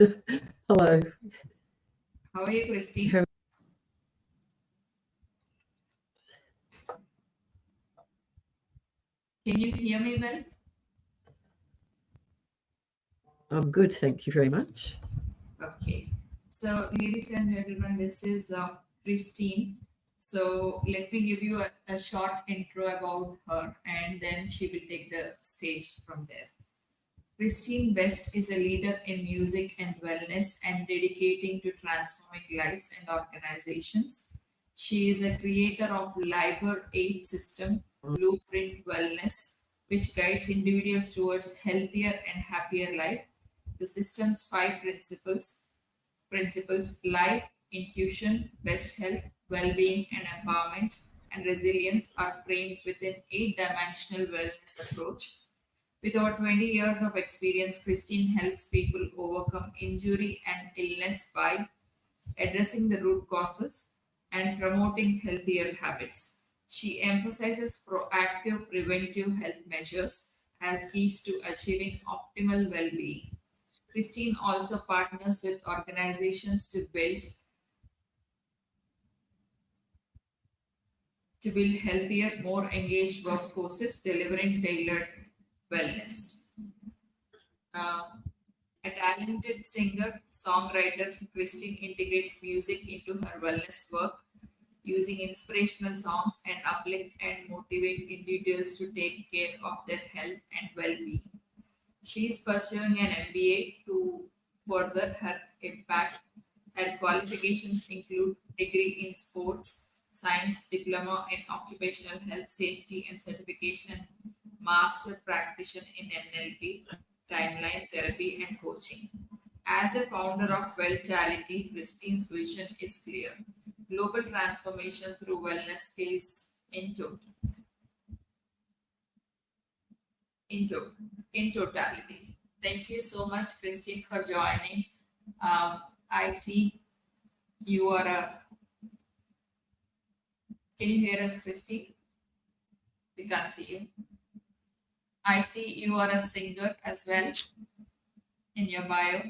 Hello. How are you, Christine? How- Can you hear me well? I'm good, thank you very much. Okay. So, ladies and gentlemen, this is Christine. So, let me give you a short intro about her and then she will take the stage from there. Christine West is a leader in music and wellness and dedicating to transforming lives and organizations. She is a creator of Liber 8 system, Blueprint Wellness, which guides individuals towards healthier and happier life. The system's five principles life, intuition, best health, well-being and empowerment and resilience are framed within eight-dimensional wellness approach. with over 20 years of experience, Christine helps people overcome injury and illness by addressing the root causes and promoting healthier habits. She emphasizes proactive preventive health measures as keys to achieving optimal well being. Christine also partners with organizations to build healthier, more engaged workforces, delivering tailored wellness. Um, A talented singer, songwriter, Christine integrates music into her wellness work, using inspirational songs and uplift and motivate individuals to take care of their health and well-being. She is pursuing an MBA to further her impact. Her qualifications include degree in sports, science, diploma in occupational health safety and certification, master practitioner in NLP, timeline therapy and coaching. As a founder of Totality, Christine's vision is clear. Global transformation through wellness is in, to- in totality. Thank you so much, Christine, for joining. I see you are a. Can you hear us, Christine? We can't see you. I see you are a singer as well in your bio.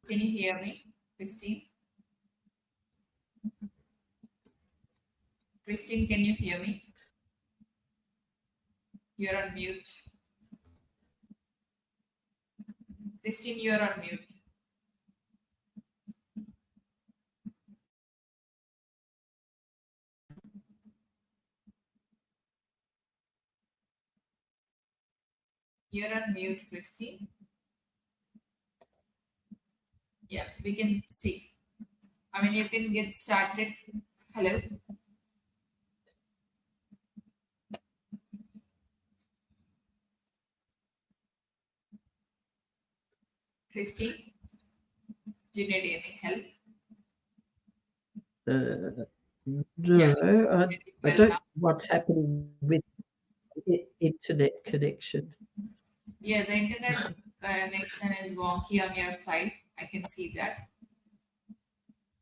Can you hear me, Christine? Christine, can you hear me? You're on mute. Christine, you're on mute. You're on mute, Christine. Yeah, we can see. I mean, you can get started. Hello, Christine. Do you need any help? Uh, Yeah, no, we can I, hear you I well don't now. know what's happening with internet connection. Yeah, the internet connection is wonky on your side. I can see that.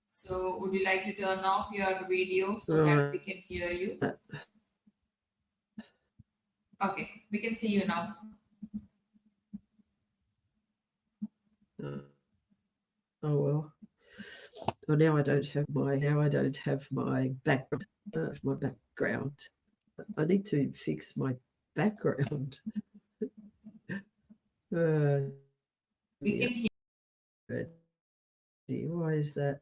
So, would you like to turn off your video so that Right. we can hear you? Okay, we can see you now. Uh, oh well. Well, now I don't have my background. I need to fix my background. Uh, We dear. can hear. Why is that?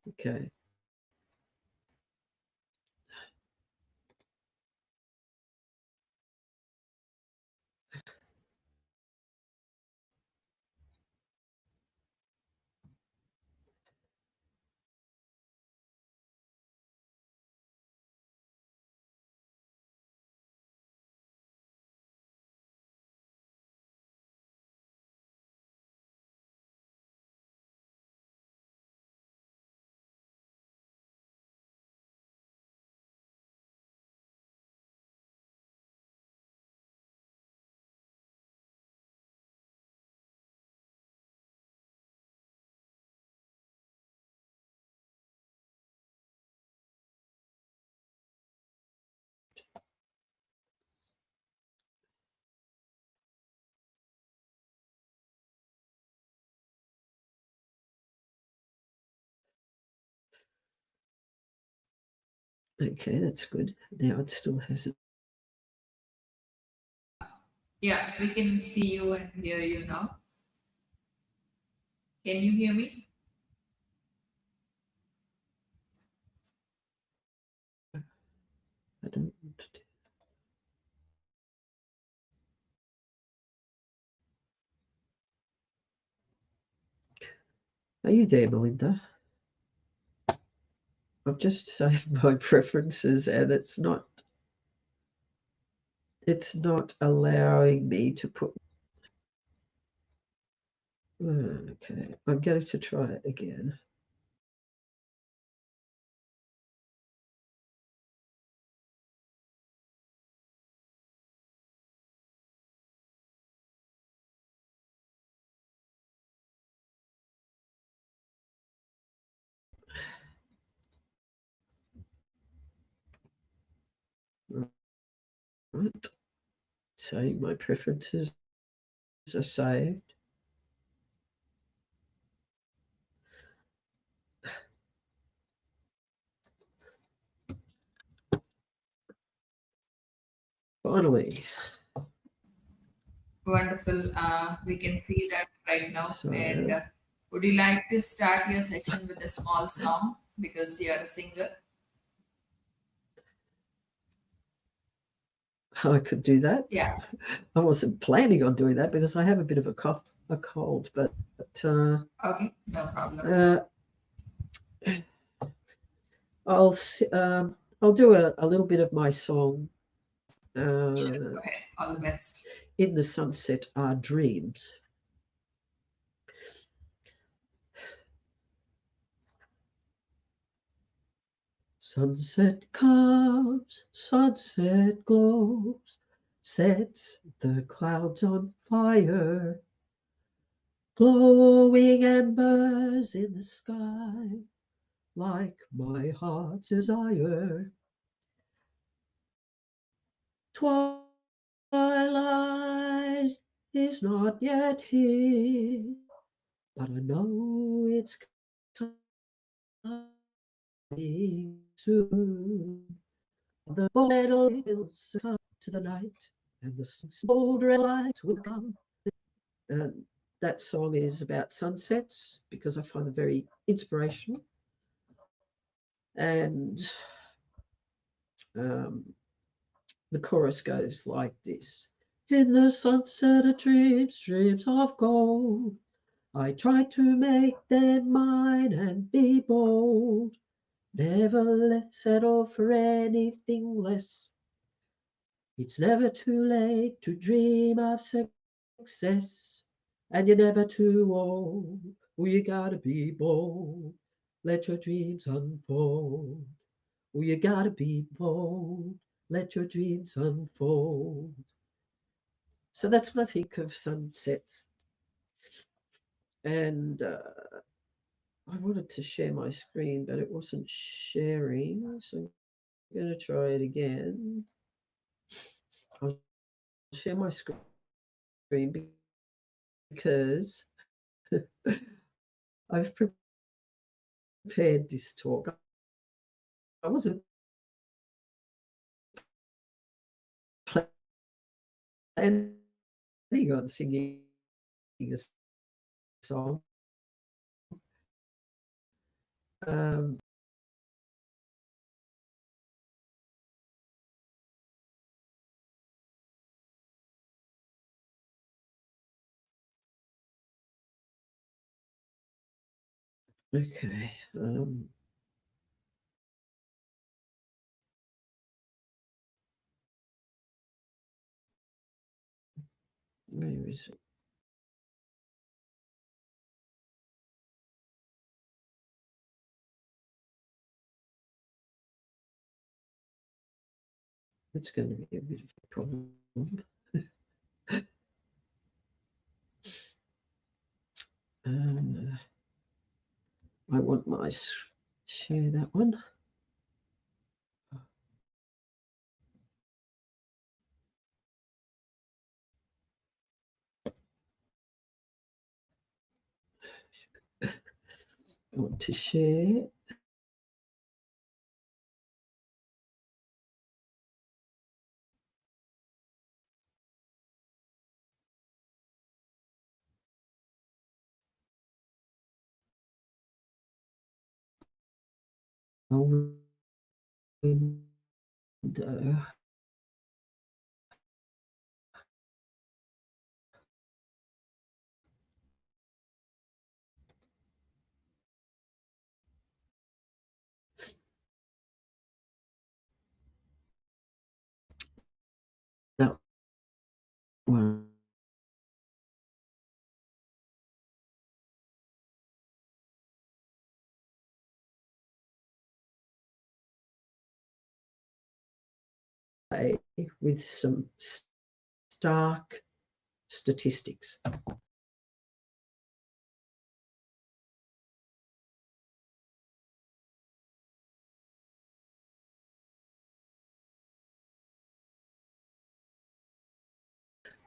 Okay. Okay, that's good. Now it still hasn't. Yeah, we can see you and hear you now. Can you hear me? I don't want to do. Are you there, Melinda? I've just saved my preferences and it's not allowing me to put. Okay, I'm going to try it again. Right, so my preferences are saved. Finally, Wonderful. We can see that right now. And so would you like to start your session with a small song because you are a singer? I could do that. Yeah. I wasn't planning on doing that because I have a bit of a cold, but Okay. No problem. uh, I'll do a little bit of my song. Sure. Uh, Go ahead. All the best. in the sunset are dreams. Sunset comes, sunset glows, sets the clouds on fire, glowing embers in the sky, like my heart's desire. Twilight is not yet here, but I know it's coming soon. The battle will succumb to the night, and the soldier light will come. And that song is about sunsets because I find them very inspirational. And um, the chorus goes like this: In the sunset of dreams, dreams of gold, I try to make them mine and be bold. Never settle for anything less. It's never too late to dream of success, and you're never too old. Well, you gotta be bold. Let your dreams unfold. Well, you gotta be bold. Let your dreams unfold. So that's what I think of sunsets. And I wanted to share my screen, but it wasn't sharing. So I'm going to try it again. I'll share my screen because I've prepared this talk. I wasn't planning on singing a song. Um, okay. Where is it? It's going to be a bit of a problem. Uh, I want my share that one. I want to share. a window. That one. With some stark statistics.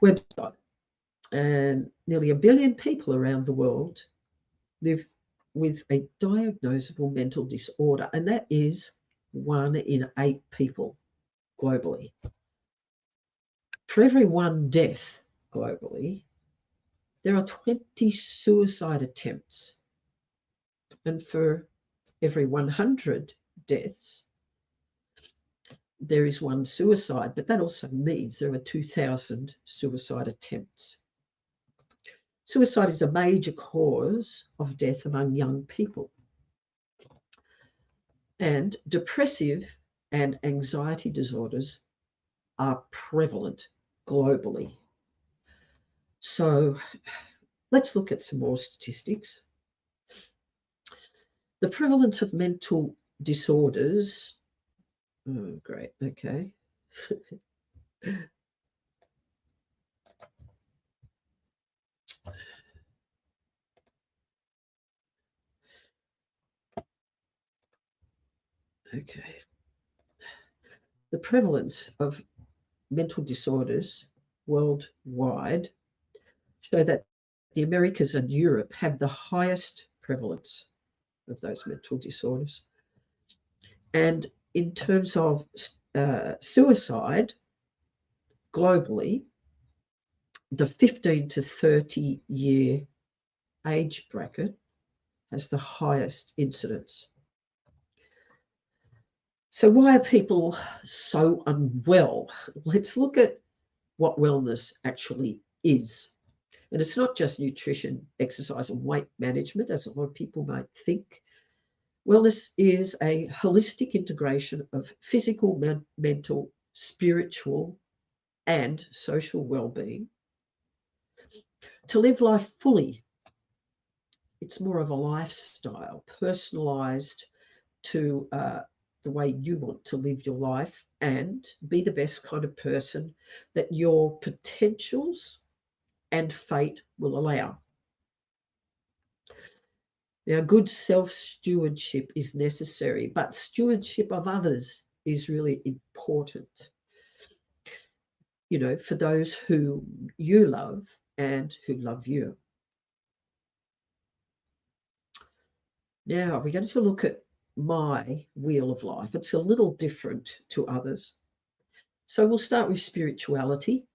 Website. And nearly 1 billion people around the world live with a diagnosable mental disorder, and that is 1 in 8 people globally. For every 1 death globally, there are 20 suicide attempts. And for every 100 deaths, there is 1 suicide, but that also means there are 2,000 suicide attempts. Suicide is a major cause of death among young people. And depressive and anxiety disorders are prevalent globally. So let's look at some more statistics. The prevalence of mental disorders, oh, great, okay. Okay. The prevalence of mental disorders worldwide show that the Americas and Europe have the highest prevalence of those mental disorders. And in terms of suicide, globally, the 15 to 30 year age bracket has the highest incidence. So why are people so unwell? Let's look at what wellness actually is. And it's not just nutrition, exercise, and weight management, as a lot of people might think. Wellness is a holistic integration of physical, mental, spiritual, and social well-being. To live life fully, it's more of a lifestyle, personalized to the way you want to live your life and be the best kind of person that your potentials and fate will allow. Now, good self-stewardship is necessary, but stewardship of others is really important, for those who you love and who love you. Now, we're going to look at my wheel of life. It's a little different to others. So we'll start with spirituality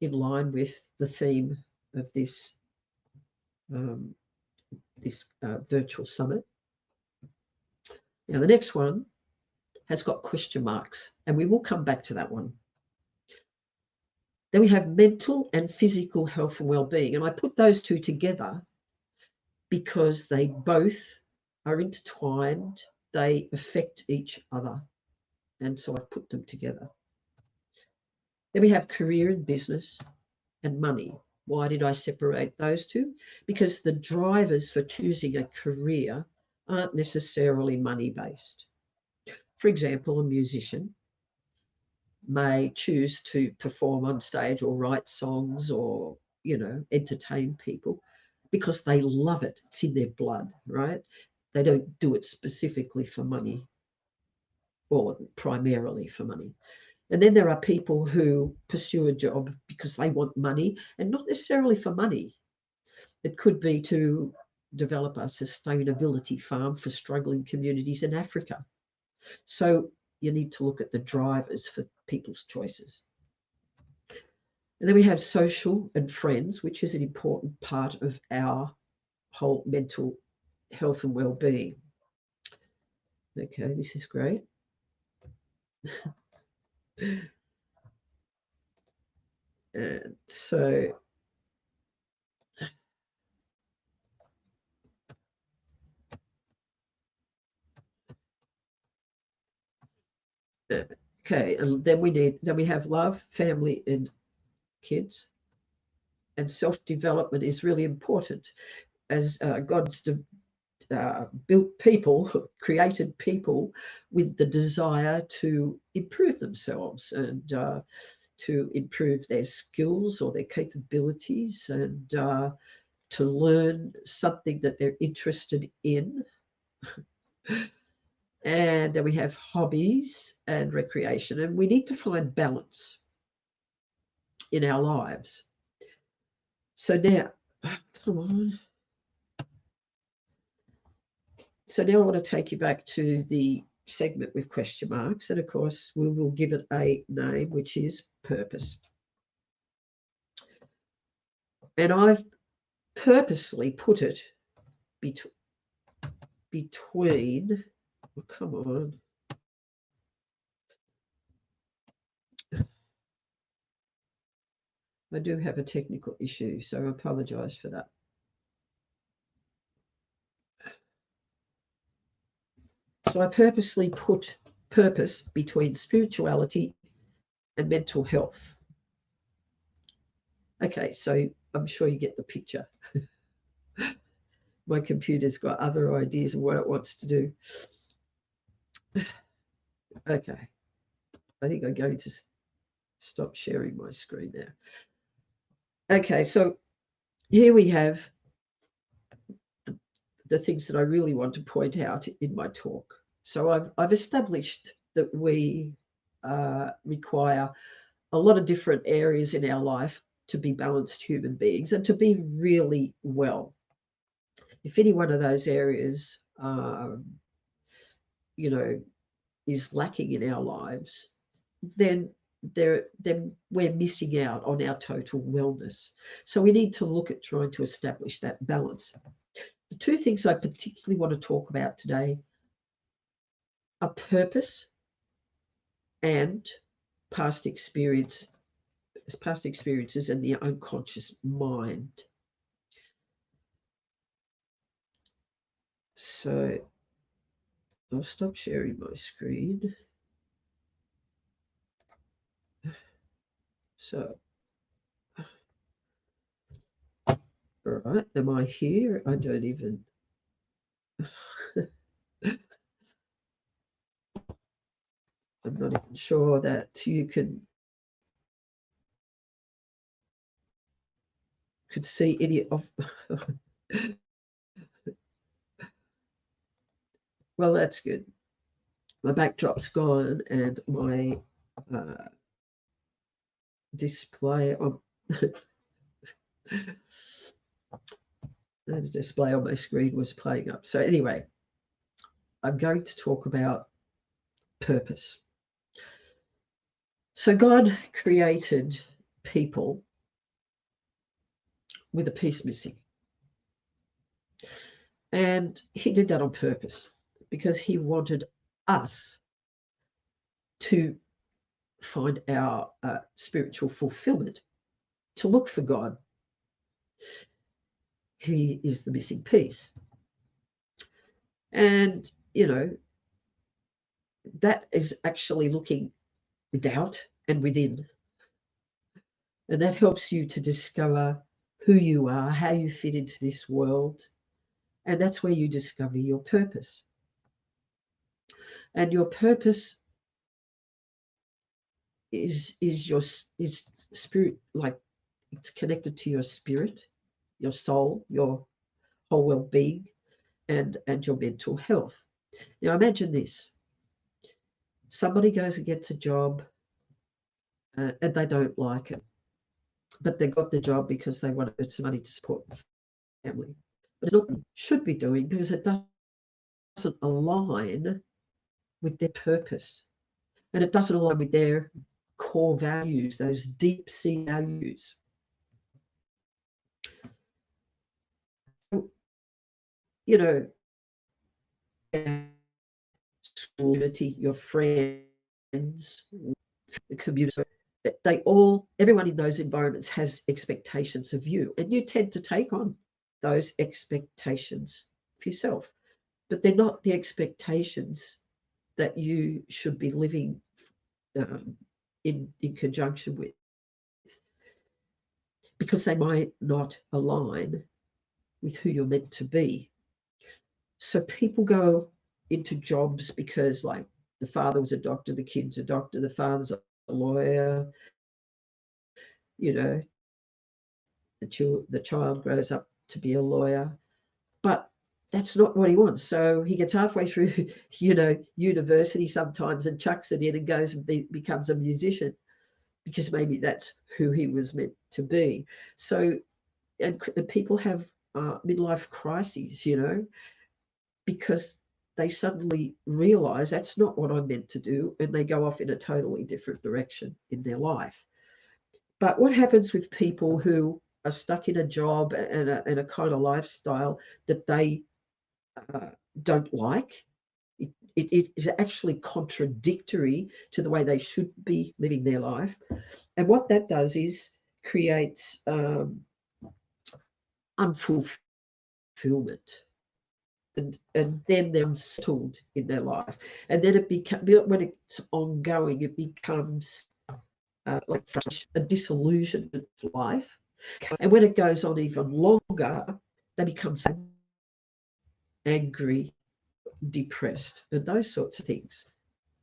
in line with the theme of this virtual summit. Now, the next one has got question marks, and we will come back to that one. Then we have mental and physical health and well-being, and I put those two together because they both are intertwined. They affect each other, and so I've put them together. Then we have career and business and money. Why did I separate those two? Because the drivers for choosing a career aren't necessarily money-based. For example, a musician may choose to perform on stage or write songs or, entertain people because they love it. It's in their blood, right? They don't do it specifically for money or primarily for money. And then there are people who pursue a job because they want money and not necessarily for money. It could be to develop a sustainability farm for struggling communities in Africa. So you need to look at the drivers for people's choices. And then we have social and friends, which is an important part of our whole mental health and well-being. Okay, this is great. And so okay, and then we have love, family, and kids. And self-development is really important as God's built people, created people with the desire to improve themselves and to improve their skills or their capabilities and to learn something that they're interested in. And then we have hobbies and recreation, and we need to find balance in our lives. So now, come on. So now I want to take you back to the segment with question marks. And of course, we will give it a name, which is purpose. And I've purposely put it between, oh, come on. I do have a technical issue, so I apologize for that. So I purposely put purpose between spirituality and mental health. Okay, so I'm sure you get the picture. My computer's got other ideas of what it wants to do. Okay, I think I'm going to stop sharing my screen now. Okay, so here we have the things that I really want to point out in my talk. So I've established that we require a lot of different areas in our life to be balanced human beings and to be really well. If any one of those areas, is lacking in our lives, then we're missing out on our total wellness. So we need to look at trying to establish that balance. The two things I particularly want to talk about today are purpose and past experiences and the unconscious mind. So I'll stop sharing my screen. So, all right, am I here? I don't even. I'm not even sure that you could see any of. Well, that's good. My backdrop's gone and my display on the display on my screen was playing up. So anyway, I'm going to talk about purpose. So God created people with a piece missing. And he did that on purpose because he wanted us to find our spiritual fulfillment, to look for God. He is the missing piece. And, that is actually looking without and within. And that helps you to discover who you are, how you fit into this world. And that's where you discover your purpose. And your purpose is spirit, like it's connected to your spirit, your soul, your whole well-being, and your mental health. Now imagine this. Somebody goes and gets a job and they don't like it, but they got the job because they wanted some money to support the family. But it's not what they should be doing because it doesn't align with their purpose. And it doesn't align with their core values, those deep sea values. You know, community, your friends, the community. They all, everyone in those environments has expectations of you, and you tend to take on those expectations for yourself. But they're not the expectations that you should be living in conjunction with, because they might not align with who you're meant to be. So people go into jobs because, like, the father was a doctor, the kid's a doctor, the father's a lawyer, you know, the child grows up to be a lawyer, but that's not what he wants. So he gets halfway through, university sometimes and chucks it in and goes and becomes a musician, because maybe that's who he was meant to be. So, and people have midlife crises, because they suddenly realize that's not what I'm meant to do, and they go off in a totally different direction in their life. But what happens with people who are stuck in a job and a kind of lifestyle that they uh, don't like? It is actually contradictory to the way they should be living their life. And what that does is creates unfulfillment. And then they're unsettled in their life. And then when it's ongoing, it becomes like a disillusionment of life. And when it goes on even longer, they become angry, depressed, and those sorts of things,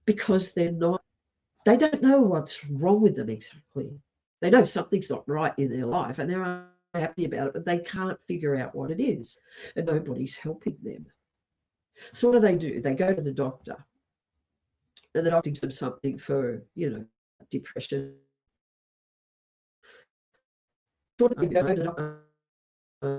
because they don't know what's wrong with them exactly. They know something's not right in their life and they're unhappy about it, but they can't figure out what it is, and nobody's helping them. So what do? They go to the doctor, and the doctor gives them something for, depression. So what do? They go to the doctor, uh,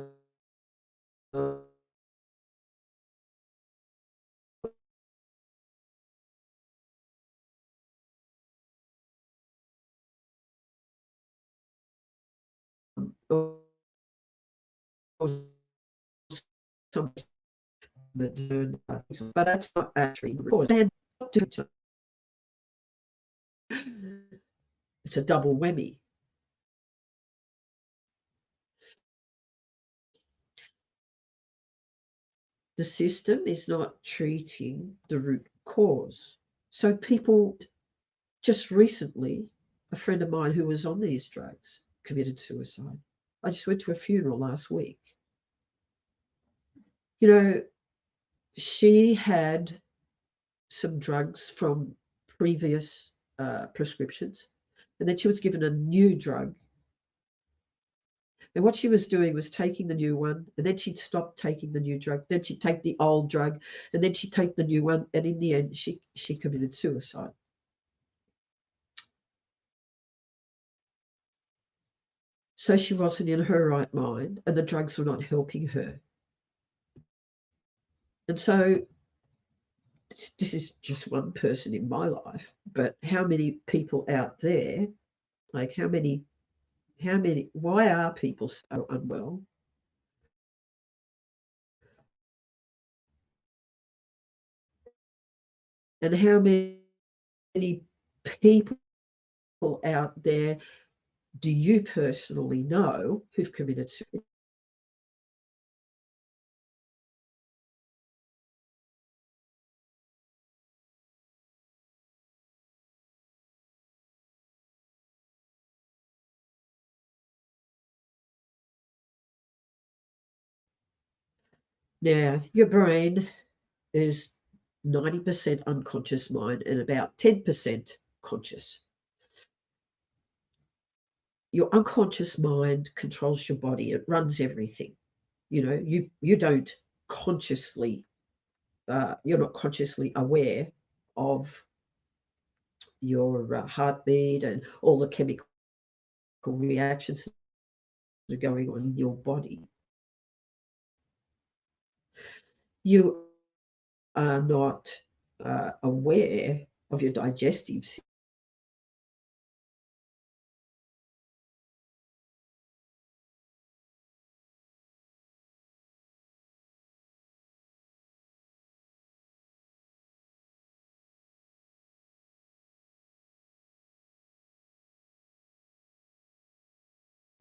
or some, but that's not actually the cause. It's a double whammy. The system is not treating the root cause. So people, just recently, a friend of mine who was on these drugs committed suicide. I just went to a funeral last week. You know, she had some drugs from previous prescriptions, and then she was given a new drug. And what she was doing was taking the new one, and then she'd stop taking the new drug. Then she'd take the old drug, and then she'd take the new one. And in the end, she committed suicide. So she wasn't in her right mind, and the drugs were not helping her. And so this is just one person in my life, but how many people out there, like why are people so unwell? And how many people out there do you personally know who've committed suicide? Now, your brain is 90% unconscious mind and about 10% conscious. Your unconscious mind controls your body. It runs everything. You don't consciously, you're not consciously aware of your heartbeat and all the chemical reactions that are going on in your body. You are not aware of your digestive system.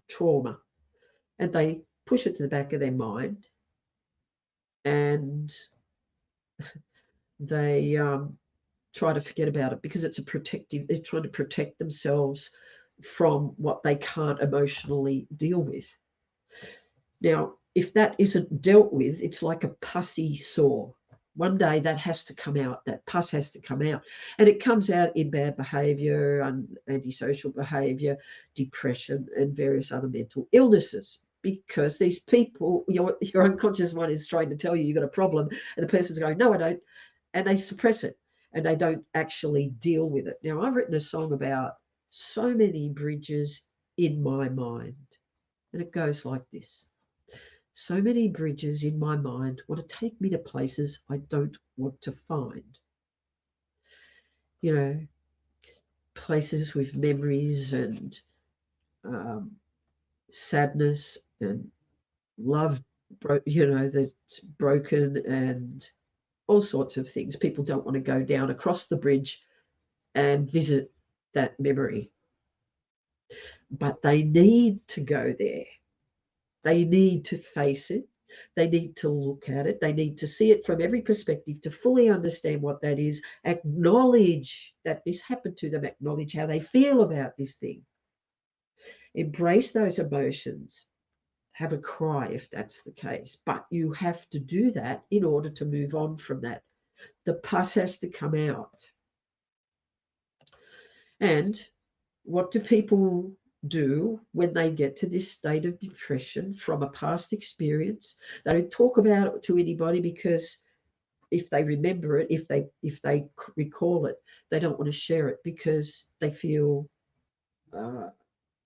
trauma, and they push it to the back of their mind, and they try to forget about it because it's a protective. They're trying to protect themselves from what they can't emotionally deal with. Now, if that isn't dealt with, it's like a pussy sore. One day that has to come out, that pus has to come out. And it comes out in bad behavior, antisocial behavior, depression, and various other mental illnesses. Because these people, your unconscious mind is trying to tell you you've got a problem, and the person's going, no, I don't. And they suppress it and they don't actually deal with it. Now, I've written a song about so many bridges in my mind, and it goes like this. So many bridges in my mind want to take me to places I don't want to find. You know, places with memories and um, sadness and love, that's broken and all sorts of things. People don't want to go down across the bridge and visit that memory, but they need to go there. They need to face it. They need to look at it. They need to see it from every perspective to fully understand what that is, acknowledge that this happened to them, acknowledge how they feel about this thing, embrace those emotions, have a cry if that's the case. But you have to do that in order to move on from that. The pus has to come out. And what do people do when they get to this state of depression from a past experience? They don't talk about it to anybody because if they remember it, if they recall it, they don't want to share it because they feel uh,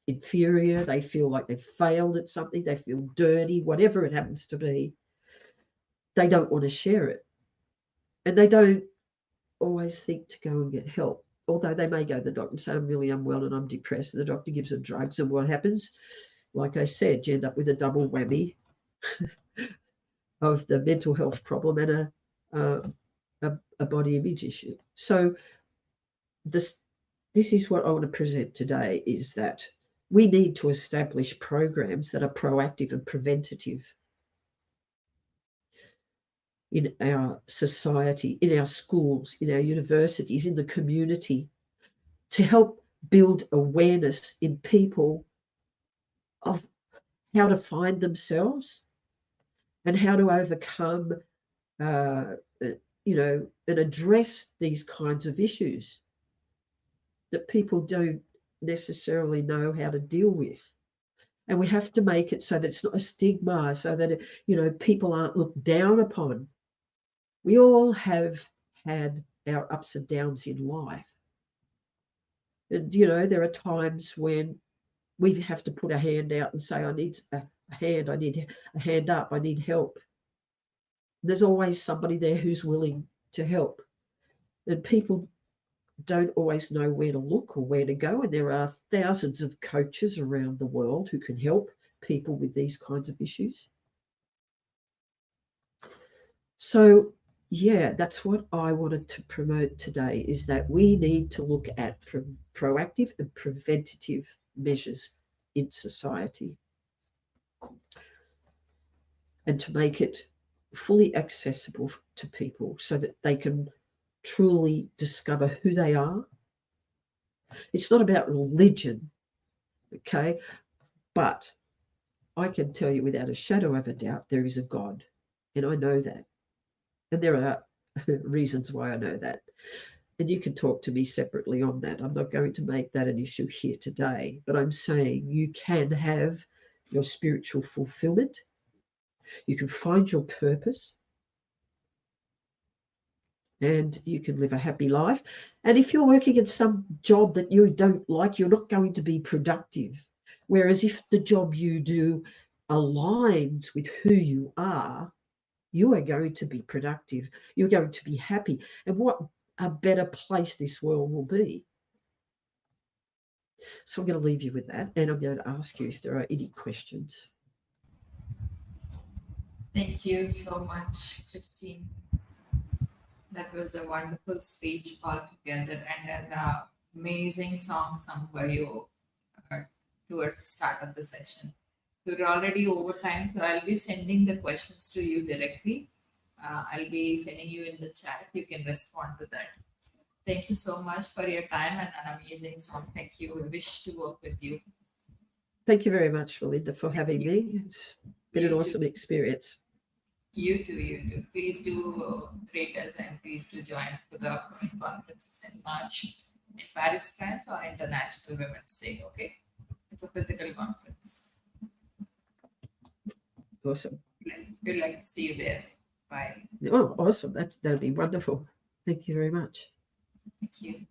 inferior. They feel like they've failed at something. They feel dirty, whatever it happens to be. They don't want to share it, and they don't always think to go and get help. Although they may go to the doctor and say, I'm really unwell and I'm depressed, and the doctor gives them drugs, and what happens? Like I said, you end up with a double whammy of the mental health problem and a body image issue. So this this is what I want to present today: is that we need to establish programs that are proactive and preventative in our society, in our schools, in our universities, in the community, to help build awareness in people of how to find themselves and how to overcome, uh, and address these kinds of issues that people don't necessarily know how to deal with. And we have to make it so that it's not a stigma, so that, people aren't looked down upon. We all have had our ups and downs in life. And, there are times when we have to put a hand out and say, I need a hand, I need a hand up, I need help. There's always somebody there who's willing to help. And people don't always know where to look or where to go. And there are thousands of coaches around the world who can help people with these kinds of issues. So, yeah, that's what I wanted to promote today, is that we need to look at proactive and preventative measures in society, and to make it fully accessible to people so that they can truly discover who they are. It's not about religion, okay? But I can tell you without a shadow of a doubt there is a God, and I know that. And there are reasons why I know that. And you can talk to me separately on that. I'm not going to make that an issue here today, but I'm saying you can have your spiritual fulfillment. You can find your purpose, and you can live a happy life. And if you're working at some job that you don't like, you're not going to be productive. Whereas if the job you do aligns with who you are going to be productive. You're going to be happy. And what a better place this world will be. So I'm going to leave you with that, and I'm going to ask you if there are any questions. Thank you so much, Christine. That was a wonderful speech altogether and an amazing song sung by you. Uh, towards the start of the session. So we're already over time, so I'll be sending the questions to you directly. I'll be sending you in the chat. You can respond to that. Thank you so much for your time and an amazing song. Thank you. I wish to work with you. Thank you very much, Melinda, for Thank having you. me. It's been an You too. awesome experience. You too. You too. Please do rate us and please do join for the upcoming conferences in March in Paris, France, or International Women's Day. Okay, it's a physical conference. Awesome. We'd like to see you there. Bye. Oh, awesome. That'll be wonderful. Thank you very much. Thank you.